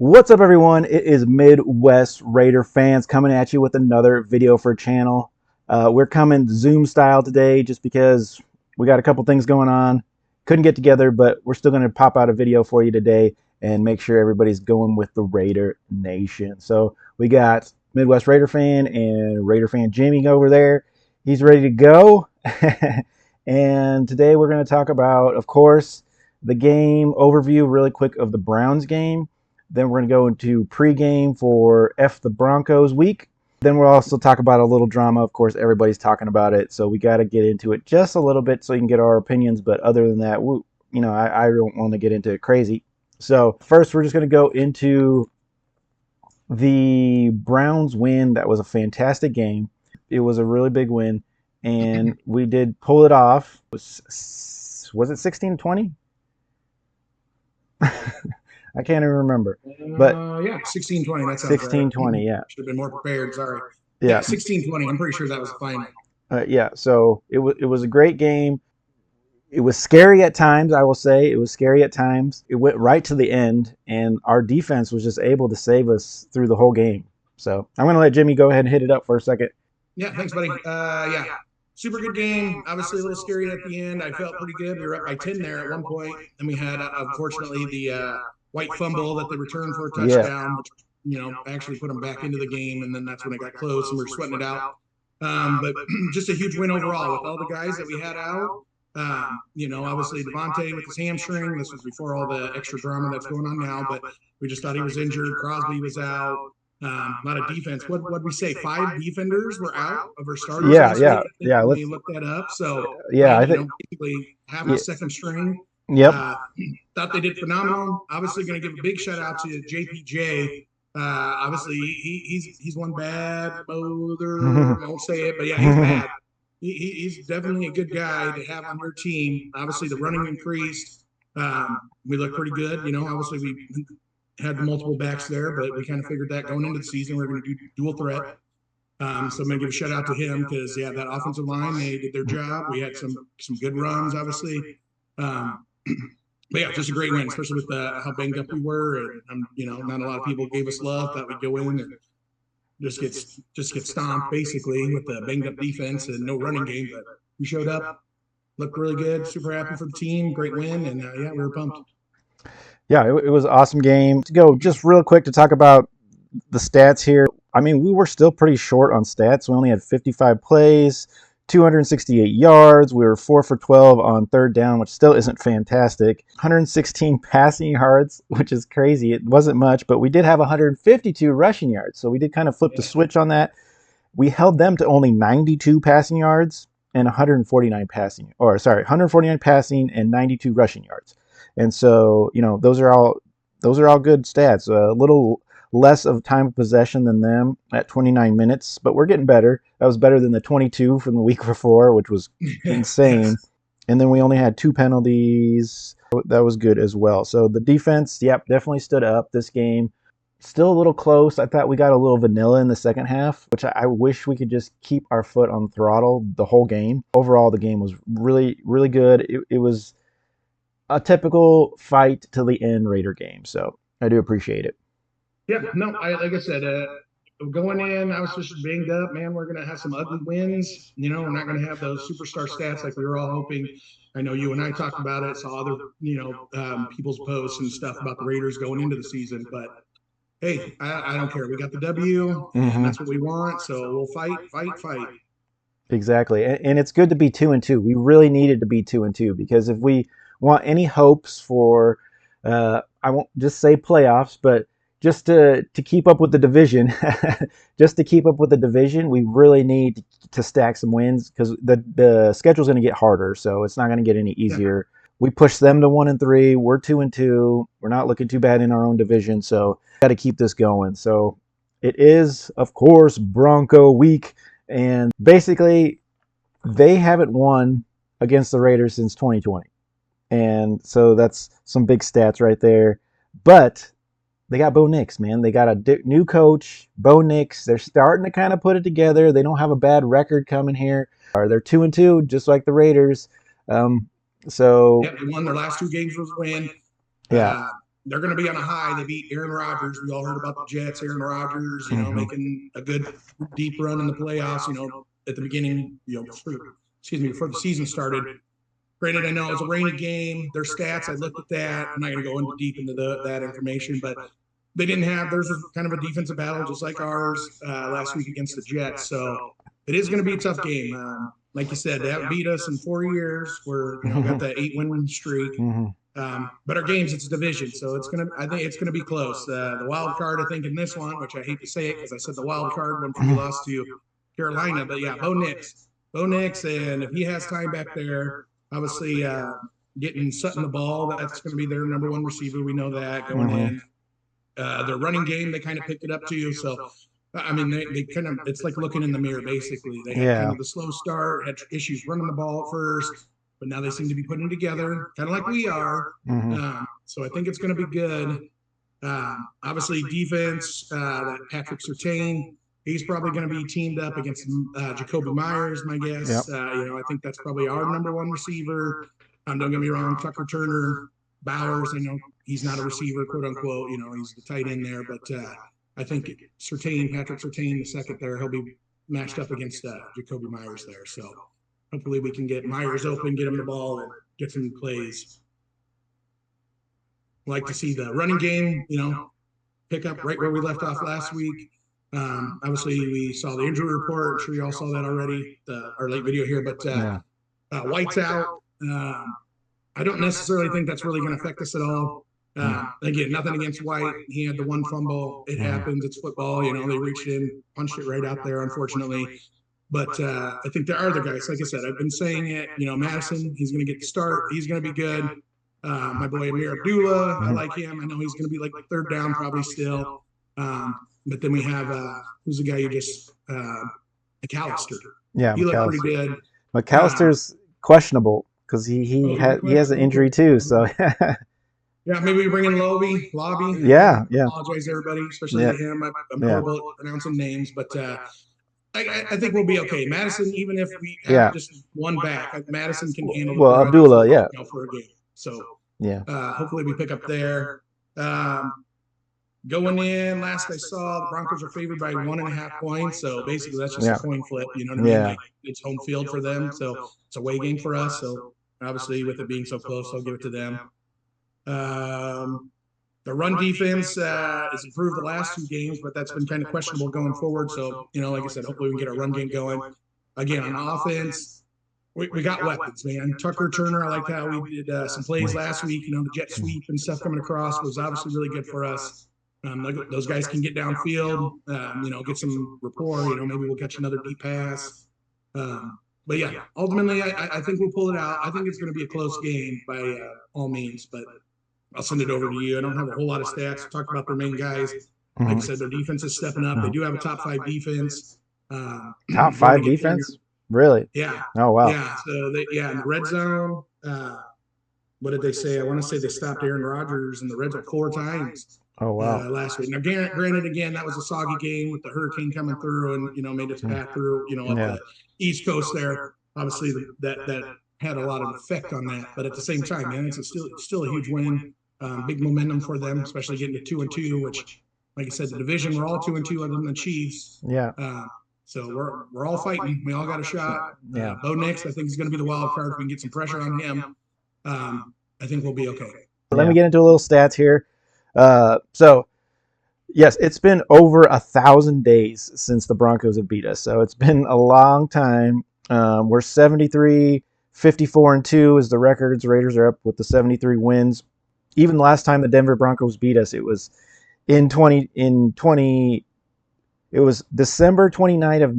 What's up, everyone? It is Midwest Raider fans coming at you with another video for channel. We're coming Zoom style today just because we got a couple things going on. Couldn't get together, but we're still going to pop out a video for you today and make sure everybody's going with the Raider Nation. So we got Midwest Raider fan and Raider fan Jimmy over there. He's ready to go. And today we're going to talk about, of course, the game overview really quick of the Browns game. Then we're going to go into pregame for F the Broncos week. Then we'll also talk about a little drama. Of course, everybody's talking about it, so we got to get into it just a little bit so you can get our opinions. But other than that, I don't want to get into it crazy. So first, we're just going to go into the Browns win. That was a fantastic game. It was a really big win, and we did pull it off. Was it 16-20? I can't even remember, but yeah, 16-20. That sounds 16-20. Right. Yeah, should have been more prepared. Sorry. Yeah, 16-20. I'm pretty sure that was the final. Yeah, so it was a great game. It was scary at times. I will say it was scary at times. It went right to the end, and our defense was just able to save us through the whole game. So I'm going to let Jimmy go ahead and hit it up for a second. Yeah, thanks, buddy. Yeah, super good game. Obviously a little scary at the end. I felt pretty good. We were up by 10 there at one point, and we had unfortunately the white fumble that they returned for a touchdown, which actually put them back into the game, and then that's when it got close and we were sweating it out. But just a huge win overall with all the guys that we had out. Obviously Devontae with his hamstring. This was before all the extra drama that's going on now, but we just thought he was injured. Crosby was out. A lot of defense. What we say? 5 defenders were out of our starters. Yeah. Let me look that up. So I think basically half a second string. Yep. Thought they did phenomenal. Obviously, going to give a big shout out to JPJ. Obviously, he's one bad motor. I won't say it, but yeah, he's bad. He's definitely a good guy to have on your team. Obviously, the running increased. We look pretty good. Obviously we had multiple backs there, but we kind of figured that going into the season we were going to do dual threat. So I'm going to give a shout out to him because that offensive line, they did their job. We had some good runs, obviously. But yeah, just a great win, especially with how banged up we were, and not a lot of people gave us love. Thought we'd go in and just get stomped basically with the banged up defense and no running game. But we showed up, looked really good. Super happy for the team. Great win, and we were pumped. Yeah, it was an awesome game. To go just real quick to talk about the stats here. I mean, we were still pretty short on stats. We only had 55 plays, 268 yards. We were 4 for 12 on third down, which still isn't fantastic. 116 passing yards, which is crazy. It wasn't much, but we did have 152 rushing yards. So we did kind of flip the switch on that. We held them to only 92 passing yards and 149 passing and 92 rushing yards. And so, those are all good stats. A little less of time of possession than them at 29 minutes, but we're getting better. That was better than the 22 from the week before, which was insane. And then we only had 2 penalties. That was good as well. So the defense, definitely stood up this game. Still a little close. I thought we got a little vanilla in the second half, which I wish we could just keep our foot on the throttle the whole game. Overall, the game was really, really good. It was a typical fight to the end Raider game. So I do appreciate it. Yeah, no, like I said, going in, I was just banged up. Man, we're going to have some ugly wins. We're not going to have those superstar stats like we were all hoping. I know you and I talked about it, saw other, people's posts and stuff about the Raiders going into the season. But, hey, I don't care. We got the W, and that's what we want. So we'll fight. Exactly. And it's good to be 2-2. We really needed to be 2-2 because if we want any hopes for, I won't just say playoffs, but just to keep up with the division, we really need to stack some wins because the schedule's going to get harder, so it's not going to get any easier. Yeah. We pushed them to 1-3. We're 2-2. We're not looking too bad in our own division, so got to keep this going. So it is, of course, Bronco week, and basically they haven't won against the Raiders since 2020, and so that's some big stats right there. But they got Bo Nix, man. They got a new coach, Bo Nix. They're starting to kind of put it together. They don't have a bad record coming here. They're 2-2, just like the Raiders. They won their last 2 games was a win. Yeah. they're going to be on a high. They beat Aaron Rodgers. We all heard about the Jets. Aaron Rodgers, making a good deep run in the playoffs. At the beginning, excuse me, before the season started. Granted, I know it was a rainy game. Their stats, I looked at that. I'm not going to go into deep into that information, but they didn't have. Theirs was kind of a defensive battle, just like ours last week against the Jets. So it is going to be a tough game. Like you said, they haven't beat us in 4 years. We're got that 8-win streak. But our games, it's a division, so I think it's gonna be close. The wild card, I think, in this one, which I hate to say it because I said the wild card when we lost to Carolina, but yeah, Bo Nix, and if he has time back there, obviously getting Sutton the ball, that's going to be their number one receiver. We know that going in. Their running game, they kind of picked it up too. So I mean, they kind of, it's like looking in the mirror, basically. They had kind of the slow start, had issues running the ball at first, but now they seem to be putting it together, kind of like we are. So I think it's going to be good. Obviously, defense, that Patrick Surtain, he's probably going to be teamed up against Jacoby Myers, my guess. I think that's probably our number one receiver. Don't get me wrong, Tucker Turner, Bowers, I know he's not a receiver, quote unquote. He's the tight end there, but I think Patrick Surtain, the second there, he'll be matched up against Jacoby Myers there. So hopefully we can get Myers open, get him the ball, and get some plays. Like to see the running game, pick up right where we left off last week. Obviously, we saw the injury report. I'm sure you all saw that already, our late video here. But White's out. I don't necessarily think that's really going to affect us at all. Again, nothing against White. He had the one fumble. It happens. It's football. They reached in, punched it right out there, unfortunately. But I think there are other guys. Like I said, I've been saying it. Madison, he's going to get the start. He's going to be good. My boy Amir Abdullah, I like him. I know he's going to be like third down probably still. But then we have who's the guy you just McAllister. Yeah, he looked pretty good. McAllister's questionable because he has an injury too. So yeah, maybe we bring in Lobby. Yeah. Apologize everybody, especially to him. I'm horrible at pronouncing names, but I think we'll be okay. Madison, even if we have just one back, Madison can handle. Well, Abdullah, for a game. So yeah, hopefully we pick up there. Going in, last I saw, the Broncos are favored by 1.5 points. So basically, that's just a coin flip. You know what I mean? Like, it's home field for them, so it's a away game for us. So obviously, with it being so close, I'll give it to them. The run defense has improved the last 2 games, but that's been kind of questionable going forward. So, like I said, hopefully we can get our run game going. Again, on offense, we got weapons, man. Tucker Turner, I liked how we did some plays last week. The jet sweep and stuff coming across was obviously really good for us. Those guys can get downfield, get some rapport. Maybe we'll catch another deep pass. But yeah, ultimately, I think we'll pull it out. I think it's going to be a close game by all means, but I'll send it over to you. I don't have a whole lot of stats. Talk about their main guys. Like I said, their defense is stepping up. They do have a top 5 defense. Top 5 defense? Really? Yeah. Oh, wow. Yeah. So, in the red zone, what did they say? I want to say they stopped Aaron Rodgers in the red zone 4 times. Oh, wow. Last week. Now, granted, again, that was a soggy game with the hurricane coming through and, made its path through, up the East Coast there. Obviously, that had a lot of effect on that. But at the same time, man, it's still a huge win. Big momentum for them, especially getting to 2-2, which, like I said, the division, we're all 2-2 other than the Chiefs. Yeah. So we're all fighting. We all got a shot. Bo Nix, I think, is going to be the wild card. If we can get some pressure on him, I think we'll be okay. Let me get into a little stats here. So, yes, it's been over 1,000 days since the Broncos have beat us. So it's been a long time. We're 73, 54-2 is the records. Raiders are up with the 73 wins. Even the last time the Denver Broncos beat us, it was it was December 29th of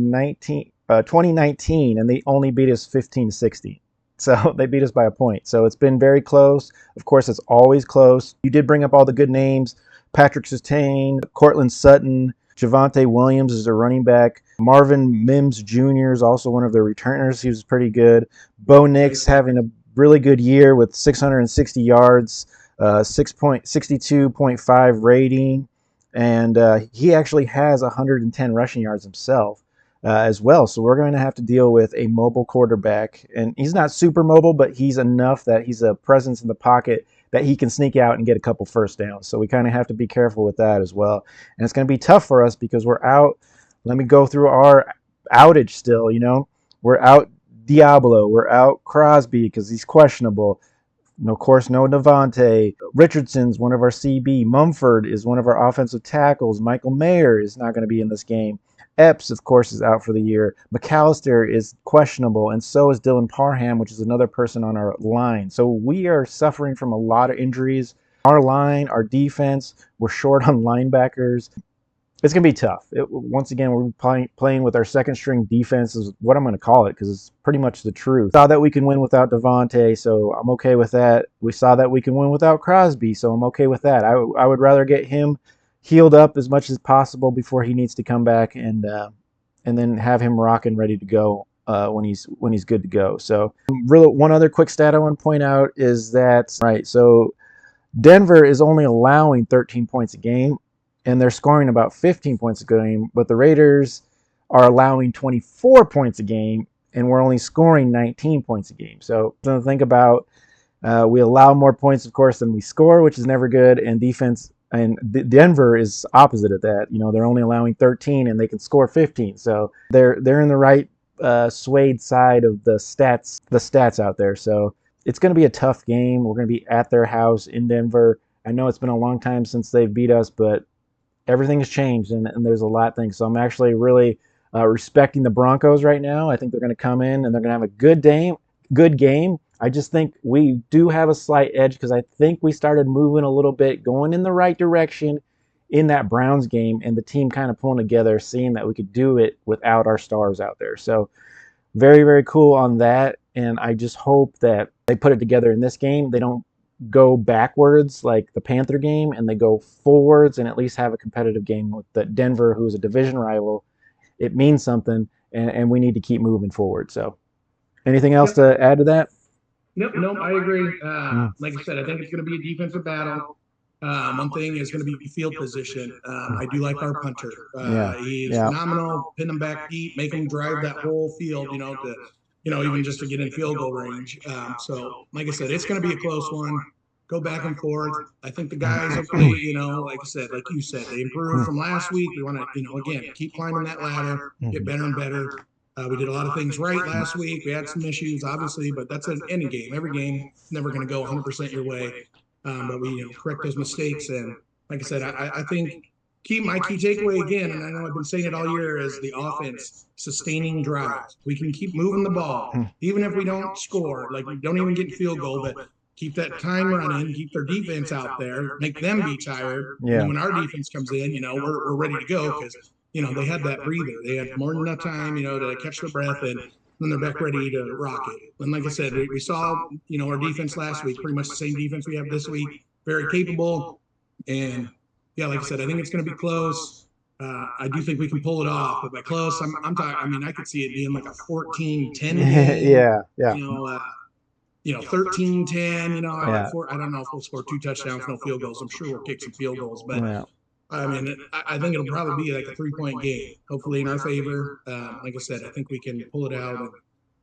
2019, and they only beat us 15-16. So they beat us by a point. So it's been very close. Of course, it's always close. You did bring up all the good names. Patrick Surtain, Cortland Sutton, Javonte Williams is their running back. Marvin Mims Jr. is also one of their returners. He was pretty good. Bo Nix having a really good year with 660 yards, 62.5 rating. And he actually has 110 rushing yards himself. As well. So we're going to have to deal with a mobile quarterback. And he's not super mobile, but he's enough that he's a presence in the pocket that he can sneak out and get a couple first downs. So we kind of have to be careful with that as well. And it's going to be tough for us because we're out. Let me go through our outage still. We're out Diablo. We're out Crosby because he's questionable. Of course, no Devontae. Richardson's one of our CB. Mumford is one of our offensive tackles. Michael Mayer is not going to be in this game. Epps, of course, is out for the year. McAllister is questionable, and so is Dylan Parham, which is another person on our line. So we are suffering from a lot of injuries. Our line, our defense, we're short on linebackers. It's going to be tough. Once again, we're playing with our second string defense is what I'm going to call it because it's pretty much the truth. Saw that we can win without Devontae, so I'm okay with that. We saw that we can win without Crosby, so I'm okay with that. I would rather get him healed up as much as possible before he needs to come back and then have him rocking ready to go when he's good to go. So one other quick stat I want to point out is that so Denver is only allowing 13 points a game, and they're scoring about 15 points a game, but the Raiders are allowing 24 points a game, and we're only scoring 19 points a game. So think about we allow more points, of course, than we score, which is never good, and defense. And Denver is opposite of that. They're only allowing 13 and they can score 15. So they're in the right swayed side of the stats out there. So it's going to be a tough game. We're going to be at their house in Denver. I know it's been a long time since they've beat us, but everything has changed and there's a lot of things. So I'm actually really respecting the Broncos right now. I think they're going to come in and they're going to have a good game. I just think we do have a slight edge because I think we started moving a little bit, going in the right direction in that Browns game, and the team kind of pulling together, seeing that we could do it without our stars out there. So very, very cool on that. And I just hope that they put it together in this game. They don't go backwards like the Panther game, and they go forwards and at least have a competitive game with the Denver, who's a division rival. It means something, and we need to keep moving forward. So anything else to add to that? Nope, I agree. Like I said, I think it's going to be a defensive battle. One thing is going to be field position. I do like our punter. He's phenomenal. Pin him back deep, make him drive that whole field, even just to get in field goal range. So, like I said, it's going to be a close one. Go back and forth. I think the guys, hopefully, like I said, like you said, they improved from last week. We want to, again, keep climbing that ladder, get better and better. We did a lot of things right last week. We had some issues, obviously, but that's an any game. Every game is never going to go 100% your way. But we correct those mistakes. And like I said, I think my key takeaway again, and I know I've been saying it all year, is the offense sustaining drives. We can keep moving the ball, even if we don't score, like we don't even get field goal, but keep that time running, keep their defense out there, make them be tired. And then when our defense comes in, we're ready to go because they had that breather. They had more than enough time, to catch their breath, and then they're back ready to rock it. And like I said, we saw, our defense last week, pretty much the same defense we have this week, very capable. And yeah, like I said, I think it's going to be close. I do think we can pull it off, but by close, I'm talking. I mean, I could see it being like a 14-10 game. Yeah. 13-10. I don't know if we'll score 2 touchdowns, no field goals. I'm sure we'll kick some field goals, but. I mean, I think it'll probably be like a 3-point game, hopefully in our favor. Like I said, I think we can pull it out and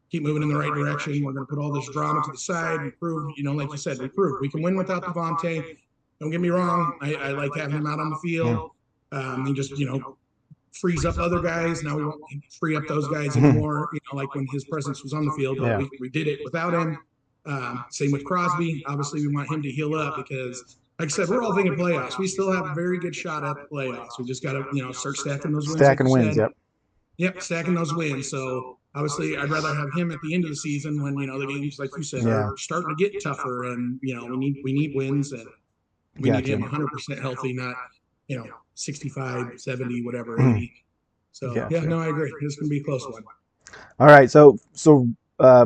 keep moving in the right direction. We're going to put all this drama to the side. We prove, like you said, we prove we can win without Devontae. Don't get me wrong. I like having him out on the field. He just, frees up other guys. Now we won't free up those guys anymore, like when his presence was on the field. But we did it without him. Same with Crosby. Obviously, we want him to heal up because – like I said, we're all thinking playoffs. We still have a very good shot at the playoffs. We just got to, start stacking those wins. Stacking wins, Yep, stacking those wins. So obviously, I'd rather have him at the end of the season when the games, like you said, are starting to get tougher, and we need wins, and we need him 100% healthy, not 65, 70, whatever, 80. So no, I agree. This is gonna be a close one. All right, so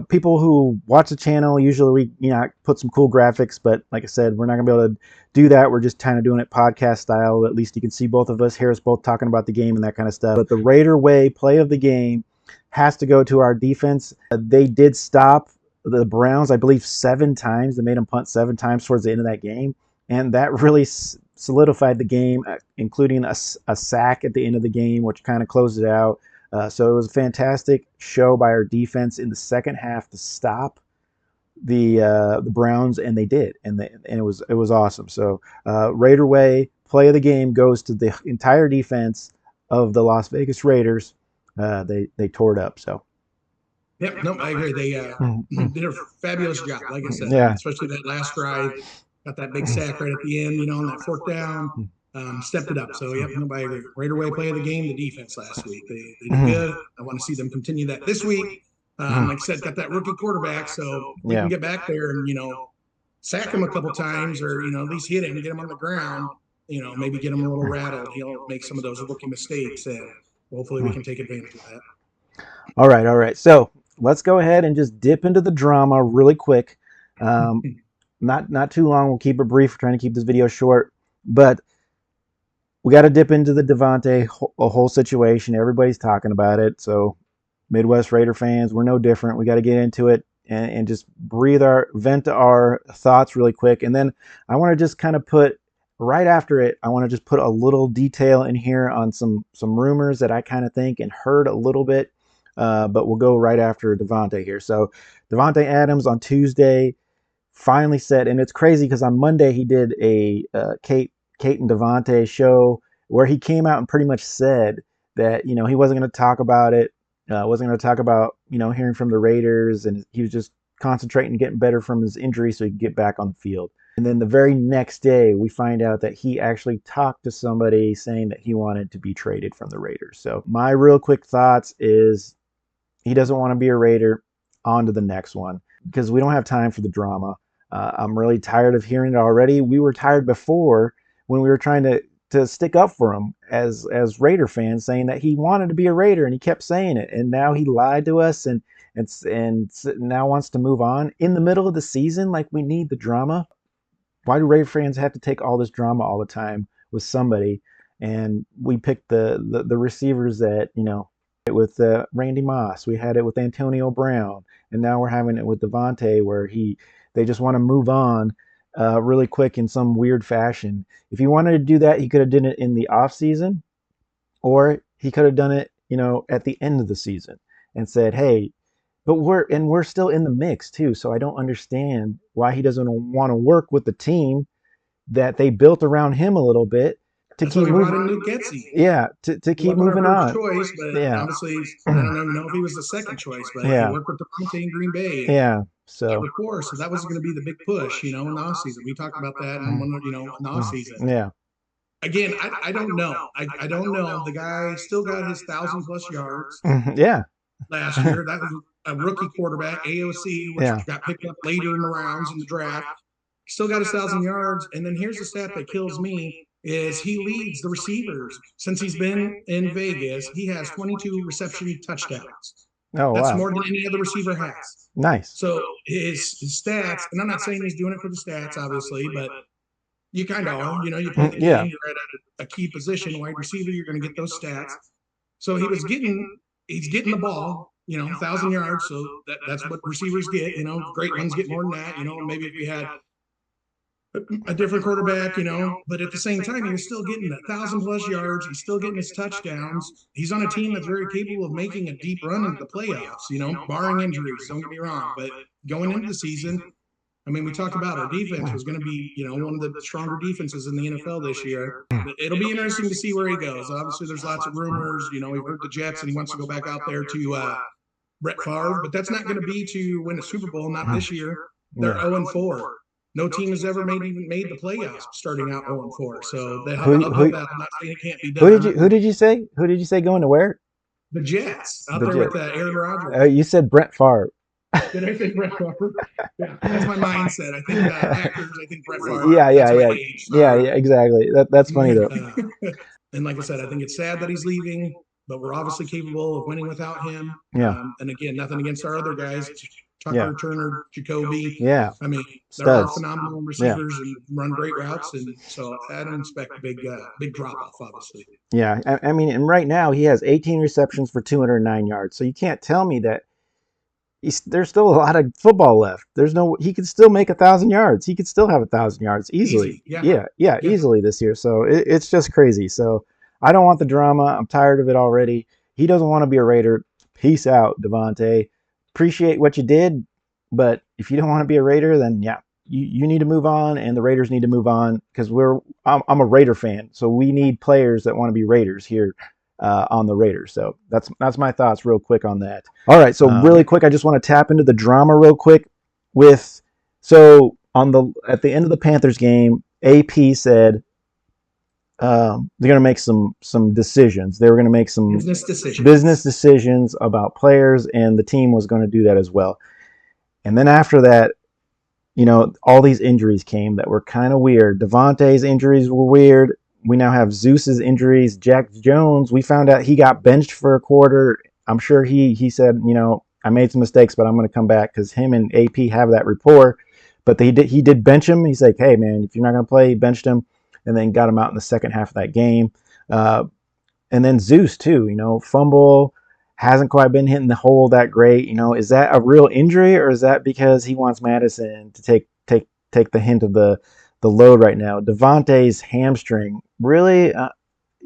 people who watch the channel, usually we put some cool graphics, but like I said, we're not gonna be able to do that. We're just kind of doing it podcast style. At least you can see both of us, hear us both talking about the game and that kind of stuff. But the Raider way play of the game has to go to our defense. They did stop the Browns, I believe, 7 times. They made them punt 7 times towards the end of that game, and that really solidified the game, including a sack at the end of the game, which kind of closed it out. So it was a fantastic show by our defense in the second half to stop the Browns, and they did, and it was awesome. So Raider way play of the game goes to the entire defense of the Las Vegas Raiders. They tore it up. So Yep, nope, I agree. They did a fabulous job, like I said. I mean, yeah. especially that last drive, got that big sack right at the end, on that fourth down, stepped it up. So, yep, nobody agree. Raider way play of the game, the defense last week. They did good. I want to see them continue that this week. Like I said, got that rookie quarterback, so they can Yeah. get back there and, sack him a couple times or, at least hit him, get him on the ground, maybe get him a little rattled. He'll make some of those rookie mistakes, and hopefully we can take advantage of that. All right, all right. So let's go ahead and just dip into the drama really quick. Not too long. We'll keep it brief. We're trying to keep this video short, but we got to dip into the Devontae whole situation. Everybody's talking about it. So Midwest Raider fans, we're no different. We got to get into it and just vent our thoughts really quick. And then I want to just kind of put right after it, I want to just put a little detail in here on some rumors that I kind of think and heard a little bit. But we'll go right after Devontae here. So Devontae Adams on Tuesday finally said, and it's crazy because on Monday he did a Kate and Devontae show where he came out and pretty much said that he wasn't going to talk about it, wasn't going to talk about hearing from the Raiders, and he was just concentrating getting better from his injury so he could get back on the field. And then the very next day, we find out that he actually talked to somebody saying that he wanted to be traded from the Raiders. So my real quick thoughts is he doesn't want to be a Raider. On to the next one because we don't have time for the drama. I'm really tired of hearing it already. We were tired before when we were trying to stick up for him as Raider fans, saying that he wanted to be a Raider and he kept saying it, and now he lied to us and now wants to move on in the middle of the season. Like, we need the drama. Why do Raider fans have to take all this drama all the time with somebody? And we picked the receivers that with Randy Moss, we had it with Antonio Brown, and now we're having it with Devontae, where they just want to move on really quick in some weird fashion. If he wanted to do that, he could have done it in the off season, or he could have done it, at the end of the season and said, "Hey," but we're still in the mix too. So I don't understand why he doesn't want to work with the team that they built around him a little bit to That's why keep we brought moving. in Luke Getzey. Yeah, to He keep wasn't our moving first on. choice, but Yeah. obviously, I don't even know if he was the second choice, but he Yeah. worked with Devontae in Green Bay. Yeah. So before, so that was going to be the big push, in the offseason. We talked about that in the offseason. yeah. Again, I don't know. I don't know. The guy still got his 1,000+ yards Yeah. last year. That was a rookie quarterback, AOC, which Yeah. got picked up later in the rounds in the draft. Still got his 1,000 yards. And then here's the stat that kills me is he leads the receivers. Since he's been in Vegas, he has 22 reception touchdowns. Oh, That's wow. more than any other receiver has. Nice. So his stats, and I'm not saying he's doing it for the stats, obviously, but you kind of are. You play the Yeah. game, you're at a key position, wide receiver, you're going to get those stats. So he's getting the ball, 1,000 yards. So that's what receivers get. Great ones get more than that. Maybe if we had a different quarterback, but at the same time, he was still getting 1,000+ yards. He's still getting his touchdowns. He's on a team that's very capable of making a deep run into the playoffs, barring injuries. Don't get me wrong. But going into the season, I mean, we talked about our defense was going to be, one of the stronger defenses in the NFL this year. It'll be interesting to see where he goes. Obviously, there's lots of rumors. We've heard the Jets, and he wants to go back out there to Brett Favre, but that's not going to be to win a Super Bowl. Not this year. They're 0-4. No team has ever made the playoffs starting out 0-4. So they have an uphill battle. I'm not saying it can't be done. Who did you say? Who did you say going to where? The Jets out there with Aaron Rodgers. You said Brett Favre. Did I say Brett Favre? Yeah, that's my mindset. I think Packers. I think Brett Favre. Yeah, yeah, exactly. That's funny though. And like I said, I think it's sad that he's leaving, but we're obviously capable of winning without him. Yeah. And again, nothing against our other guys, Tucker, Turner, Jacoby. Yeah. I mean, they're all phenomenal receivers and run great routes, and so I don't expect a big drop off, obviously. Yeah, I mean, and right now he has 18 receptions for 209 yards. So you can't tell me that there's still a lot of football left. He could still make 1,000 yards. He could still have 1,000 yards easily. Yeah, easily this year. So it's just crazy. So I don't want the drama. I'm tired of it already. He doesn't want to be a Raider. Peace out, Devontae. Appreciate what you did, But if you don't want to be a Raider, then yeah, you need to move on, and the Raiders need to move on because I'm a Raider fan, so we need players that want to be Raiders here on the Raiders. So that's my thoughts real quick on that. All right, so really quick, I just want to tap into the drama real quick with at the end of the Panthers game, AP said they're going to make some decisions. They were going to make some business decisions about players, and the team was going to do that as well. And then after that, all these injuries came that were kind of weird. Devontae's injuries were weird. We now have Zeus's injuries. Jack Jones, we found out he got benched for a quarter. I'm sure he said, I made some mistakes, but I'm going to come back because him and AP have that rapport. But he did bench him. He's like, hey, man, if you're not going to play, he benched him and then got him out in the second half of that game. And then Zeus, too, fumble. Hasn't quite been hitting the hole that great. Is that a real injury, or is that because he wants Madison to take the hint of the load right now? Devontae's hamstring, really,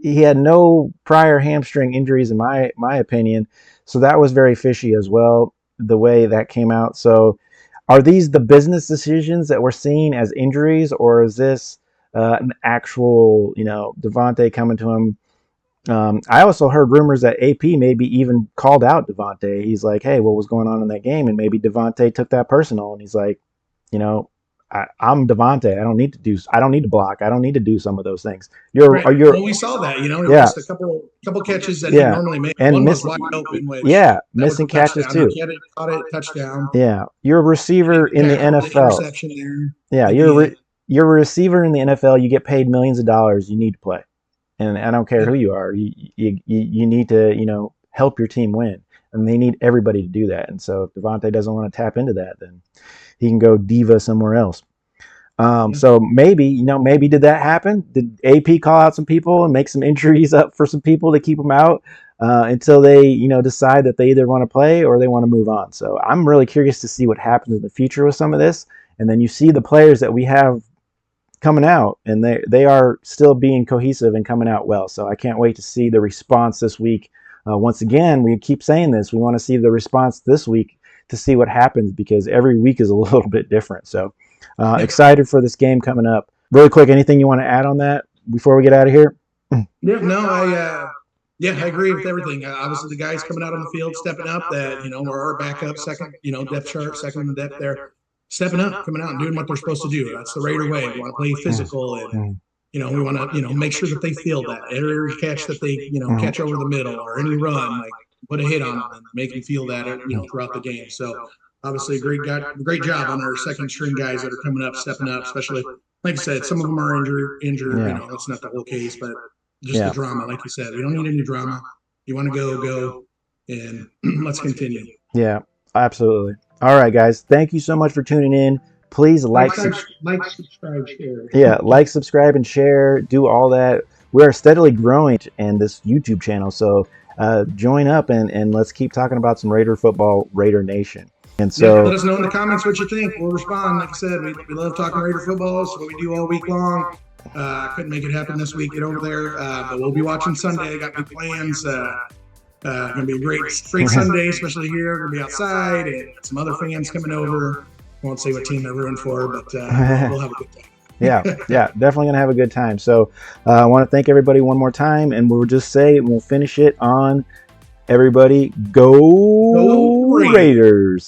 he had no prior hamstring injuries in my opinion, so that was very fishy as well, the way that came out. So are these the business decisions that we're seeing as injuries, or is this an actual, Devontae coming to him? I also heard rumors that AP maybe even called out Devontae. He's like, hey, what was going on in that game? And maybe Devontae took that personal, and he's like, I'm Devontae. I don't need to block. I don't need to do some of those things. Well, we saw that, it was a couple catches that he normally made. And one was wide open, missing catches too. He had caught it, touchdown. Yeah, you're a receiver in the NFL. Yeah, you're a receiver in the NFL. You get paid millions of dollars. You need to play. And I don't care who you are. You need to, help your team win. And they need everybody to do that. And so if Devontae doesn't want to tap into that, then he can go diva somewhere else. So maybe did that happen? Did AP call out some people and make some injuries up for some people to keep them out until they, decide that they either want to play or they want to move on? So I'm really curious to see what happens in the future with some of this. And then you see the players that we have coming out, and they are still being cohesive and coming out well. So I can't wait to see the response this week. Once again, we keep saying this. We want to see the response this week to see what happens, because every week is a little bit different. So excited for this game coming up. Really quick, anything you want to add on that before we get out of here? I agree with everything. Obviously, the guys coming out on the field, stepping up, that are our backup, second, depth chart, second in the depth there. Stepping up, coming out and doing what they're supposed to do. That's the Raider way. We want to play physical, and we want to make sure that they feel that every catch that they catch over the middle, or any run, like put a hit on them and make them feel that throughout the game. So obviously, great job on our second string guys that are coming up, stepping up. Especially, like I said, some of them are injured. That's not the whole case, but just the drama. Like you said, we don't need any drama. You want to go, and let's continue. Yeah, absolutely. All right, guys. Thank you so much for tuning in. Please subscribe, share. Yeah, subscribe, and share. Do all that. We are steadily growing in this YouTube channel, so join up and let's keep talking about some Raider football, Raider Nation. And so let us know in the comments what you think. We'll respond. Like I said, we love talking Raider football. It's what we do all week long. I couldn't make it happen this week. Get over there, but we'll be watching Sunday. I got big plans. Gonna be a great Sunday, especially here. We're gonna be outside, and some other fans coming over. Won't say what team they're rooting for, but we'll have a good time. yeah, definitely gonna have a good time. So I want to thank everybody one more time, and we'll just say we'll finish it on everybody. Go Raiders!